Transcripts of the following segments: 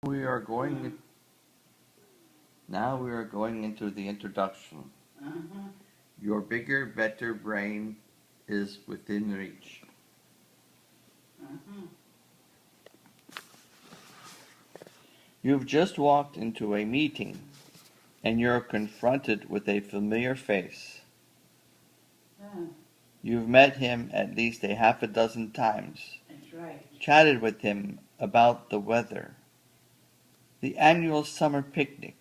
We are going Now we are going into the introduction. Your bigger, better brain is within reach. You've just walked into a meeting and you're confronted with a familiar face. You've met him at least a half a dozen times. That's right. Chatted with him about the weather, the annual summer picnic,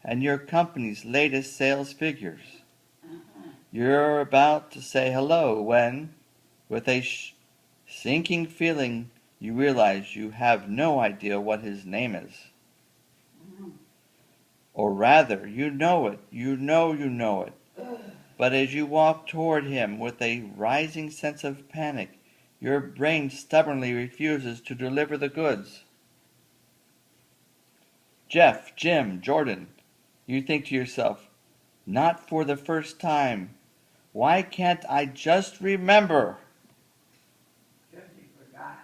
and your company's latest sales figures. You're about to say hello when, with a sinking feeling, you realize you have no idea what his name is. Or rather, you know it. You know it. But as you walk toward him with a rising sense of panic, your brain stubbornly refuses to deliver the goods. Jeff, Jim, Jordan, you think to yourself, not for the first time. Why can't I just remember? Because he forgot.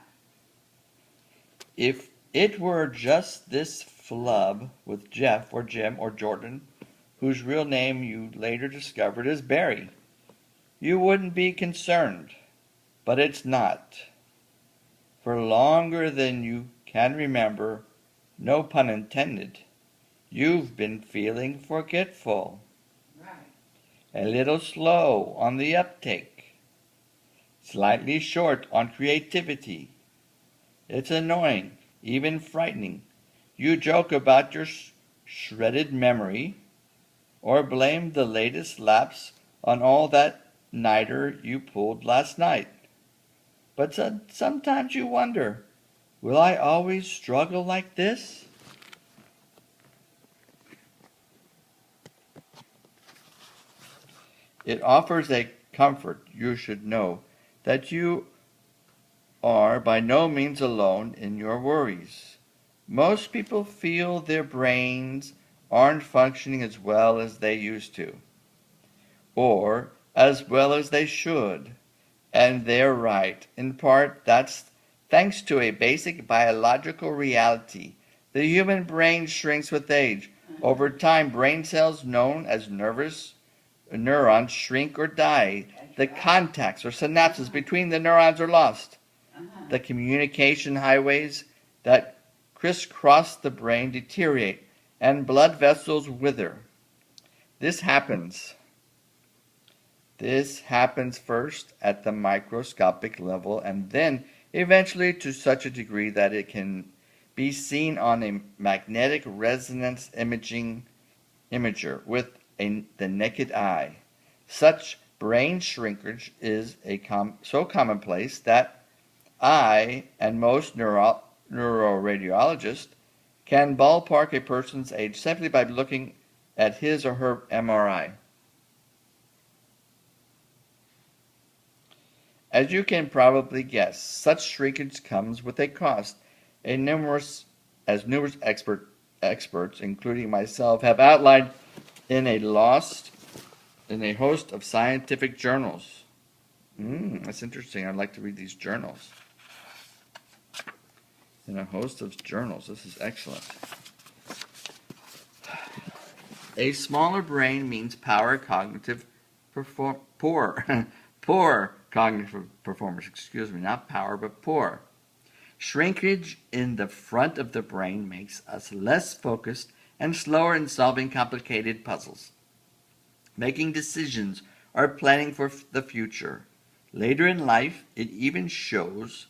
If it were just this flub with Jeff or Jim or Jordan, whose real name you later discovered is Barry, you wouldn't be concerned. But it's not. For longer than you can remember, no pun intended, you've been feeling forgetful. Right. A little slow on the uptake. Slightly short on creativity. It's annoying, even frightening. You joke about your shredded memory, or blame the latest lapse on all that nighter you pulled last night. But sometimes you wonder, will I always struggle like this? It offers a comfort you should know that you are by no means alone in your worries. Most people feel their brains aren't functioning as well as they used to, or as well as they should. And they're right. In part, that's thanks to a basic biological reality. The human brain shrinks with age. Over time, brain cells known as nervous neurons shrink or die. The contacts or synapses between the neurons are lost. The communication highways that crisscross the brain deteriorate, and blood vessels wither. This happens first at the microscopic level and then eventually to such a degree that it can be seen on a magnetic resonance imager with the naked eye. Such brain shrinkage is so commonplace that I and most neuroradiologists can ballpark a person's age simply by looking at his or her MRI. As you can probably guess, such shrinkage comes with a cost. Numerous experts, including myself, have outlined in a host of scientific journals. That's interesting. I'd like to read these journals. In a host of journals. This is excellent. A smaller brain means poor cognitive performance. Not power, but poor. Shrinkage in the front of the brain makes us less focused and slower in solving complicated puzzles, making decisions, or planning for the future. Later in life, it even slows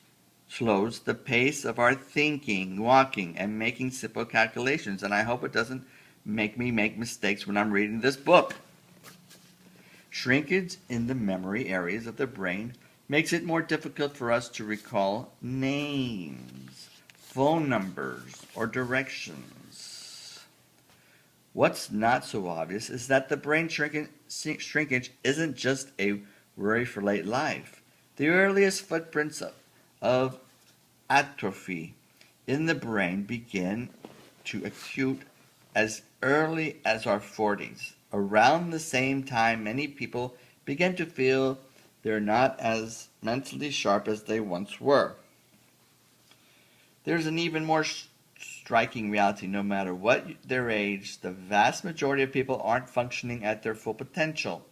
the pace of our thinking, walking, and making simple calculations. And I hope it doesn't make me make mistakes when I'm reading this book. Shrinkage in the memory areas of the brain makes it more difficult for us to recall names, phone numbers, or directions. What's not so obvious is that the brain shrinkage isn't just a worry for late life. The earliest footprints of atrophy in the brain begin to accrue as early as our 40s. Around the same time, many people begin to feel they're not as mentally sharp as they once were. There's an even more striking reality. No matter what their age, the vast majority of people aren't functioning at their full potential.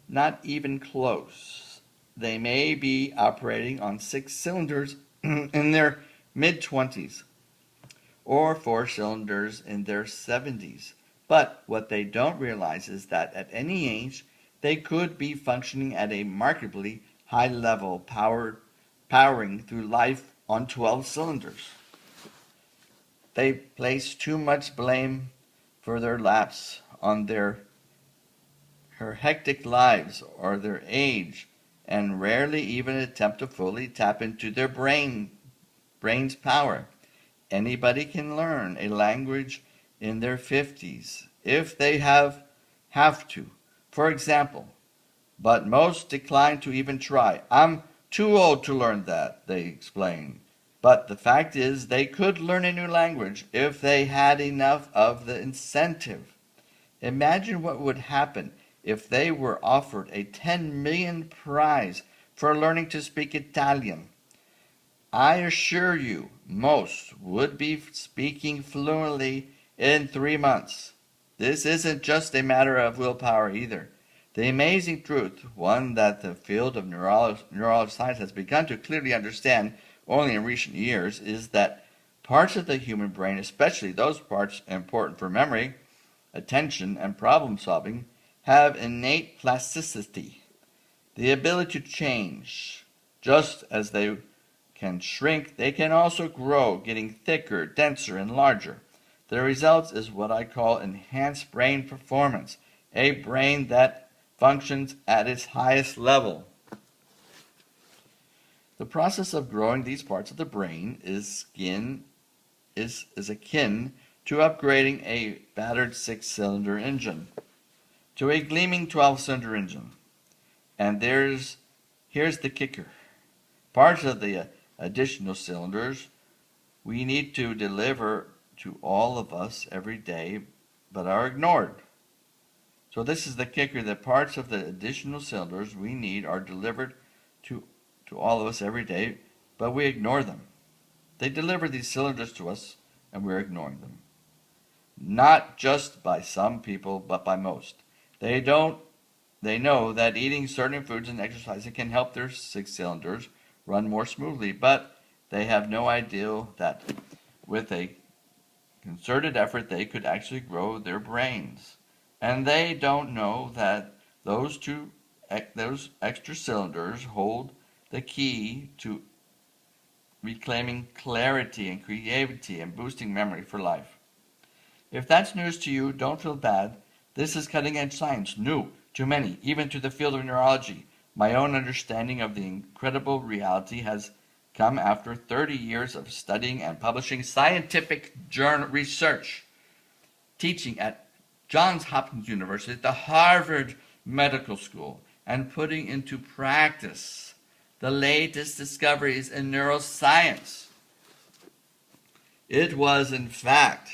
Not even close. They may be operating on 6 cylinders in their mid-20s or 4 cylinders in their 70s. But what they don't realize is that at any age, they could be functioning at a markedly high level, powering through life on 12 cylinders. They place too much blame for their lapse on her hectic lives or their age, and rarely even attempt to fully tap into their brain's power. Anybody can learn a language in their 50s if they have to. For example, but most decline to even try. I'm too old to learn that, they explain. But the fact is, they could learn a new language if they had enough of the incentive. Imagine what would happen if they were offered a 10 million prize for learning to speak Italian. I assure you, most would be speaking fluently in 3 months. This isn't just a matter of willpower either. The amazing truth, one that the field of neurology science has begun to clearly understand only in recent years, is that parts of the human brain, especially those parts important for memory, attention, and problem solving, have innate plasticity, the ability to change. Just as they can shrink, they can also grow, getting thicker, denser, and larger. The result is what I call enhanced brain performance, a brain that functions at its highest level. The process of growing these parts of the brain is akin to upgrading a battered 6-cylinder engine to a gleaming 12-cylinder engine. And here's the kicker. Parts of the additional cylinders we need to deliver to all of us every day but are ignored. So this is the kicker, that parts of the additional cylinders we need are delivered to all of us every day, but we ignore them. They deliver these cylinders to us, and we're ignoring them. Not just by some people, but by most. They know that eating certain foods and exercising can help their 6 cylinders run more smoothly, but they have no idea that with a concerted effort they could actually grow their brains. And they don't know that those extra cylinders hold the key to reclaiming clarity and creativity and boosting memory for life. If that's news to you, don't feel bad. This is cutting-edge science, new to many, even to the field of neurology. My own understanding of the incredible reality has come after 30 years of studying and publishing scientific journal research, teaching at Johns Hopkins University, the Harvard Medical School, and putting into practice the latest discoveries in neuroscience. It was, in fact,